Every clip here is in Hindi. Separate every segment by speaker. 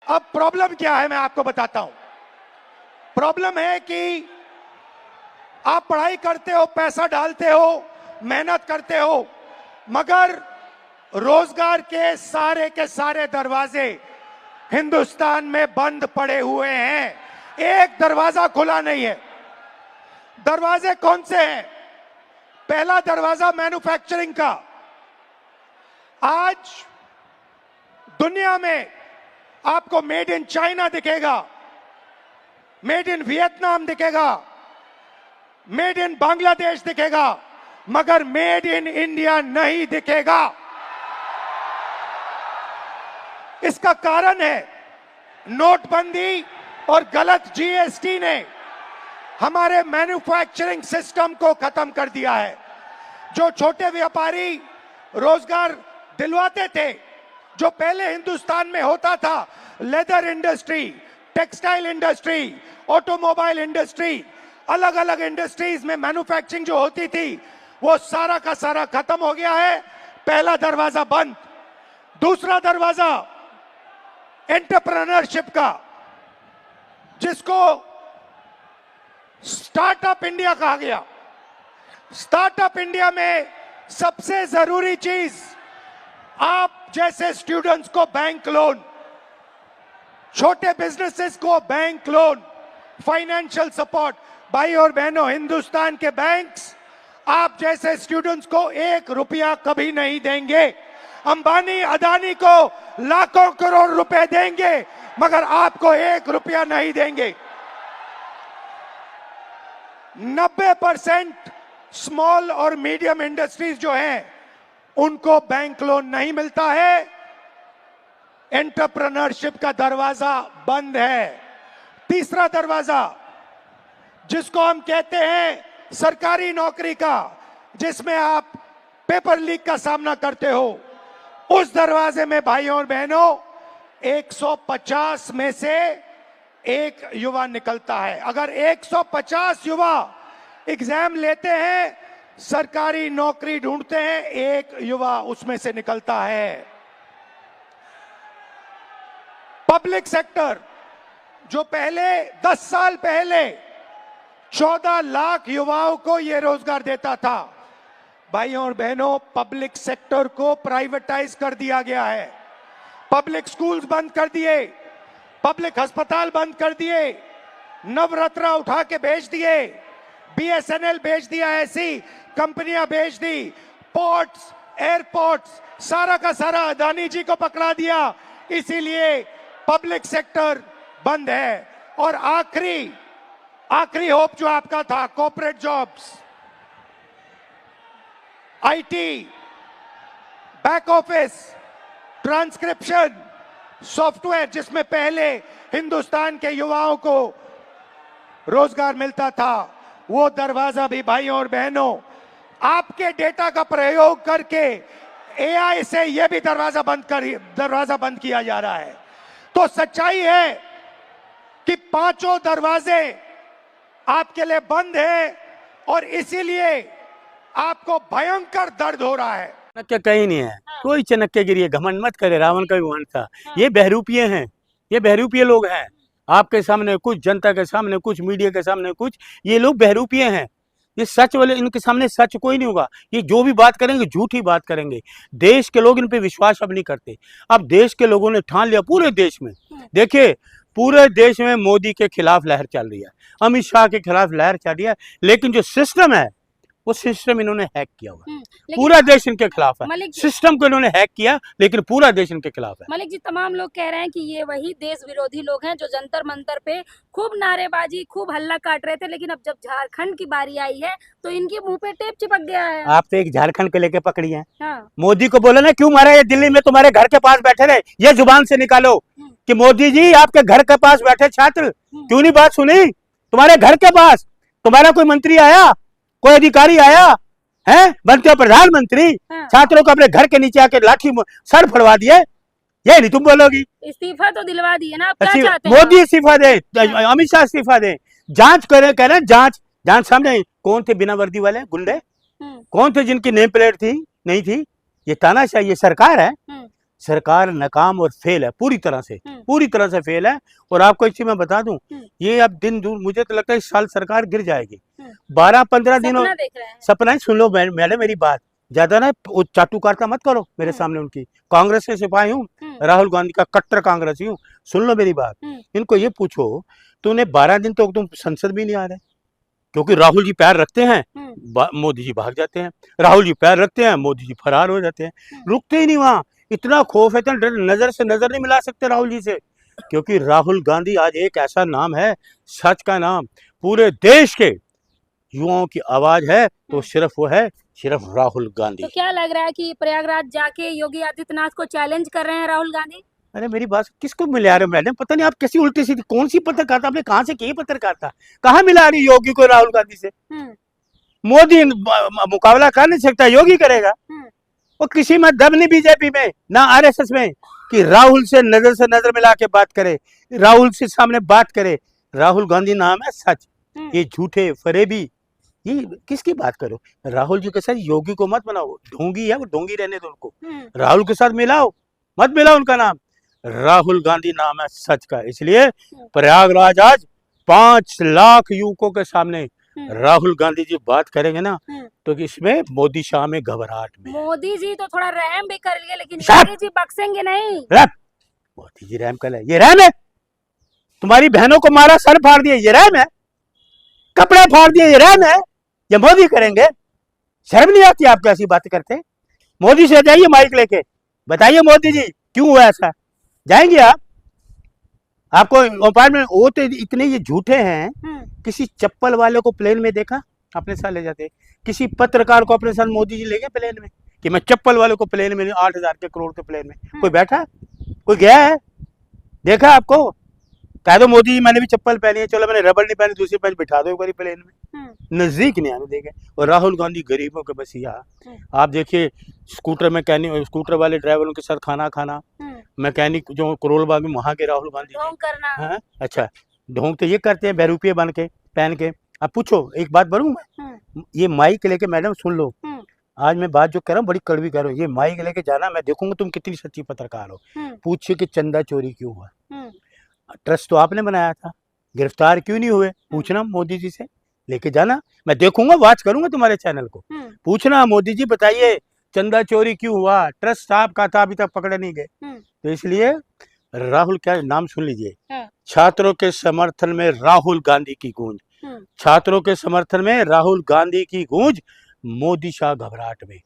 Speaker 1: अब प्रॉब्लम क्या है मैं आपको बताता हूं। प्रॉब्लम है कि आप पढ़ाई करते हो, पैसा डालते हो, मेहनत करते हो, मगर रोजगार के सारे दरवाजे हिंदुस्तान में बंद पड़े हुए हैं। एक दरवाजा खुला नहीं है। दरवाजे कौन से हैं? पहला दरवाजा मैन्युफैक्चरिंग का। आज दुनिया में आपको मेड इन चाइना दिखेगा, मेड इन वियतनाम दिखेगा, मेड इन बांग्लादेश दिखेगा, मगर मेड इन इंडिया नहीं दिखेगा। इसका कारण है नोटबंदी और गलत जीएसटी ने हमारे मैन्युफैक्चरिंग सिस्टम को खत्म कर दिया है। जो छोटे व्यापारी रोजगार दिलवाते थे, जो पहले हिंदुस्तान में होता था, leather industry, textile industry, automobile industry, अलग अलग इंडस्ट्रीज में मैन्युफैक्चरिंग जो होती थी, वो सारा का सारा खत्म हो गया है। पहला दरवाजा बंद। दूसरा दरवाजा एंटरप्रेन्योरशिप का, जिसको स्टार्टअप इंडिया कहा गया। स्टार्टअप इंडिया में सबसे जरूरी चीज आप जैसे स्टूडेंट्स को बैंक लोन, छोटे बिजनेसेस को बैंक लोन, फाइनेंशियल सपोर्ट। भाई और बहनों, हिंदुस्तान के बैंक्स आप जैसे स्टूडेंट्स को 1 रुपया कभी नहीं देंगे। अंबानी अदानी को लाखों करोड़ रुपए देंगे, मगर आपको 1 रुपया नहीं देंगे। 90% स्मॉल और मीडियम इंडस्ट्रीज जो हैं, उनको बैंक लोन नहीं मिलता है। एंटरप्रेन्योरशिप का दरवाजा बंद है। तीसरा दरवाजा, जिसको हम कहते हैं सरकारी नौकरी का, जिसमें आप पेपर लीक का सामना करते हो, उस दरवाजे में भाइयों और बहनों 150 में से एक युवा निकलता है। अगर 150 युवा एग्जाम लेते हैं, सरकारी नौकरी ढूंढते हैं, एक युवा उसमें से निकलता है। पब्लिक सेक्टर, जो पहले 10 साल पहले 14 लाख युवाओं को यह रोजगार देता था, भाइयों और बहनों, पब्लिक सेक्टर को प्राइवेटाइज कर दिया गया है। पब्लिक स्कूल्स बंद कर दिए, पब्लिक अस्पताल बंद कर दिए, नवरत्न उठा के बेच दिए, बीएसएनएल बेच दिया, ऐसी कंपनियां बेच दी, पोर्ट्स, एयरपोर्ट्स, सारा का सारा अदानी जी को पकड़ा दिया। इसीलिए पब्लिक सेक्टर बंद है। और आखिरी होप जो आपका था, corporate jobs, IT, back office, transcription, software, जिसमें पहले हिंदुस्तान के युवाओं को रोजगार मिलता था, वो दरवाजा भी भाइयों और बहनों आपके डेटा का प्रयोग करके एआई से यह भी दरवाजा बंद किया जा रहा है। तो सच्चाई है कि पांचों दरवाजे आपके लिए बंद है और इसीलिए आपको भयंकर दर्द हो रहा है।
Speaker 2: चाणक्य कहीं नहीं है, कोई चाणक्यगिरी है, घमंड मत करे, रावण का भी वंश था। ये बहरूपीय हैं, ये बहरूपीय लोग हैं। आपके सामने कुछ, जनता के सामने कुछ, मीडिया के सामने कुछ, ये लोग बहरूपीय हैं। ये सच वाले, इनके सामने सच कोई नहीं होगा। ये जो भी बात करेंगे झूठी बात करेंगे। देश के लोग इन पे विश्वास अब नहीं करते। अब देश के लोगों ने ठान लिया, पूरे देश में देखिए, पूरे देश में मोदी के खिलाफ लहर चल रही है, अमित शाह के खिलाफ लहर चल रही है, लेकिन जो सिस्टम है वो सिस्टम इन्होंने हैक किया हुआ है। पूरा देश इनके खिलाफ है। सिस्टम को इन्होंने हैक किया, लेकिन पूरा देश इनके खिलाफ है।
Speaker 3: मलिक जी, तमाम लोग कह रहे हैं कि ये वही देश विरोधी लोग हैं जो जंतर मंतर पे खूब नारेबाजी, खूब हल्ला काट रहे थे, लेकिन अब जब झारखंड की बारी आई है तो इनके मुंह पे टेप चिपक गया है।
Speaker 2: आप तो एक झारखंड को लेके पकड़ी है।
Speaker 3: हाँ।
Speaker 2: मोदी को बोला ना, क्यों मारा, ये दिल्ली में तुम्हारे घर के पास बैठे रहे, ये जुबान से निकालो कि मोदी जी आपके घर के पास बैठे छात्र, क्यों नहीं बात सुनी? तुम्हारे घर के पास तुम्हारा कोई मंत्री आया, कोई अधिकारी आया है, बनते हो प्रधानमंत्री,
Speaker 3: हाँ।
Speaker 2: छात्रों को अपने घर के नीचे आके लाठी सर फड़वा दिए, ये नहीं तुम बोलोगी?
Speaker 3: इस्तीफा तो दिलवा दिए ना, आप क्या चाहते हैं?
Speaker 2: मोदी इस्तीफा दे, अमित शाह इस्तीफा दे, जांच करे, कह रहे जांच सामने कौन थे बिना वर्दी वाले गुंडे, कौन थे जिनकी नेम प्लेट थी नहीं थी? ये तानाशाही, ये सरकार है। सरकार नाकाम और फेल है पूरी तरह से, पूरी तरह से फेल है। और आपको एक चीज मैं बता दूं, ये अब दिन दूर मुझे तो लगता है इस साल सरकार गिर जाएगी। 12-15 दिनों
Speaker 3: सपना देख रहे हैं।
Speaker 2: सपना ही सुन लो मैडम मेरी बात, ज्यादा ना चाटुकारिता मत करो मेरे सामने। उनकी कांग्रेस के सिपाही हूँ, राहुल गांधी का कट्टर कांग्रेसी हूँ। सुन लो मेरी बात, इनको ये पूछो तूने 12 दिन तो तुम संसद भी नहीं आ रहे, क्योंकि राहुल जी पैर रखते हैं मोदी जी भाग जाते हैं, राहुल जी पैर रखते हैं मोदी जी फरार हो जाते हैं, रुकते ही नहीं वहां। इतना खौफ है, इतना डर, नजर से नजर नहीं मिला सकते राहुल जी से, क्योंकि राहुल गांधी आज एक ऐसा नाम है, सच का नाम, पूरे देश के युवाओं की आवाज है तो सिर्फ वो है, सिर्फ राहुल गांधी।
Speaker 3: तो क्या लग रहा है कि प्रयागराज जाके योगी आदित्यनाथ को चैलेंज कर रहे हैं राहुल गांधी?
Speaker 2: अरे मेरी बात किसको मिला रहे हो मैडम, पता नहीं आप कैसी उल्टी सीधी कौन सी पत्रकारिता आपने कहां से की पत्रकारिता, कहां मिला रही योगी को राहुल गांधी से? मोदी मुकाबला कर नहीं सकता, योगी करेगा। वो किसी में दम नहीं बीजेपी में ना आरएसएस में कि राहुल से नजर मिला के बात करे, राहुल से सामने बात करे। राहुल गांधी नाम है सच, ये झूठे फरेबी, ये किसकी बात करो? राहुल जी के साथ योगी को मत बनाओ, ढोंगी है वो, ढोंगी रहने दो उनको। राहुल के साथ मिलाओ मत, मिलाओ उनका नाम, राहुल गांधी नाम है सच का। इसलिए प्रयागराज आज 5 लाख युवकों के सामने राहुल गांधी जी बात करेंगे ना, तो इसमें मोदी शाह में घबराहट में।
Speaker 3: मोदी जी तो थोड़ा रहम भी कर लिए, लेकिन योगी जी बख्शेंगे नहीं।
Speaker 2: मोदी जी रहम कर ले, ये रहम है? तुम्हारी बहनों को मारा, सर फाड़ दिए, ये रहम है? कपड़े फाड़ दिए, ये रहम है? ये मोदी करेंगे? शर्म नहीं आती आपको ऐसी बातें करते? मोदी से जाइए माइक लेके, बताइए मोदी जी क्यों हुआ ऐसा, जाएंगे आप? आपको भोपाल में वो तो इतने ये झूठे हैं, किसी चप्पल वाले को प्लेन में देखा अपने साथ ले जाते? किसी पत्रकार को अपने साथ मोदी जी ले गए प्लेन में कि मैं चप्पल वाले को प्लेन में, 8,000 के करोड़ के प्लेन में कोई बैठा, कोई गया है? देखा आपको? कह दो मोदी जी मैंने भी चप्पल पहनी है, चलो मैंने रबड़ नहीं पहनी, दूसरी पैंट बिठा दो एक बार प्लेन में, नजदीक नहीं आने देंगे। और राहुल गांधी गरीबों के बसिया, आप देखिए स्कूटर मैकेनिक, स्कूटर वाले ड्राइवरों के साथ खाना खाना, मैकेनिक जो करोल बाग में वहां के राहुल गांधी
Speaker 3: ढोंग करना।
Speaker 2: हाँ अच्छा, ढोंग तो ये करते हैं बहरूपिये बन के पहन के। अब पूछो एक बात बोलूं मैं, ये माइक लेके मैडम सुन लो, आज मैं बात जो कर रहा हूँ बड़ी कड़वी कर रहा हूँ, ये माइक लेके जाना, मैं देखूंगा तुम कितनी सच्ची पत्रकार हो। पूछिए कि चंदा चोरी क्यों हुआ, ट्रस्ट तो आपने बनाया था, गिरफ्तार क्यों नहीं हुए, पूछना मोदी जी से, लेके जाना, मैं देखूंगा, वॉच करूंगा तुम्हारे चैनल को, पूछना मोदी जी बताइए चंदा चोरी क्यों हुआ, ट्रस्ट आपका था अभी तक पकड़े नहीं गए। तो इसलिए राहुल, क्या नाम सुन लीजिए, छात्रों के समर्थन में राहुल गांधी की गूंज, छात्रों के समर्थन में राहुल गांधी की गूंज, मोदी शाह घबराहट में,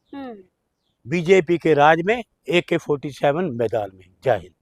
Speaker 2: बीजेपी के राज में AK-47 मैदान में। जय हिंद।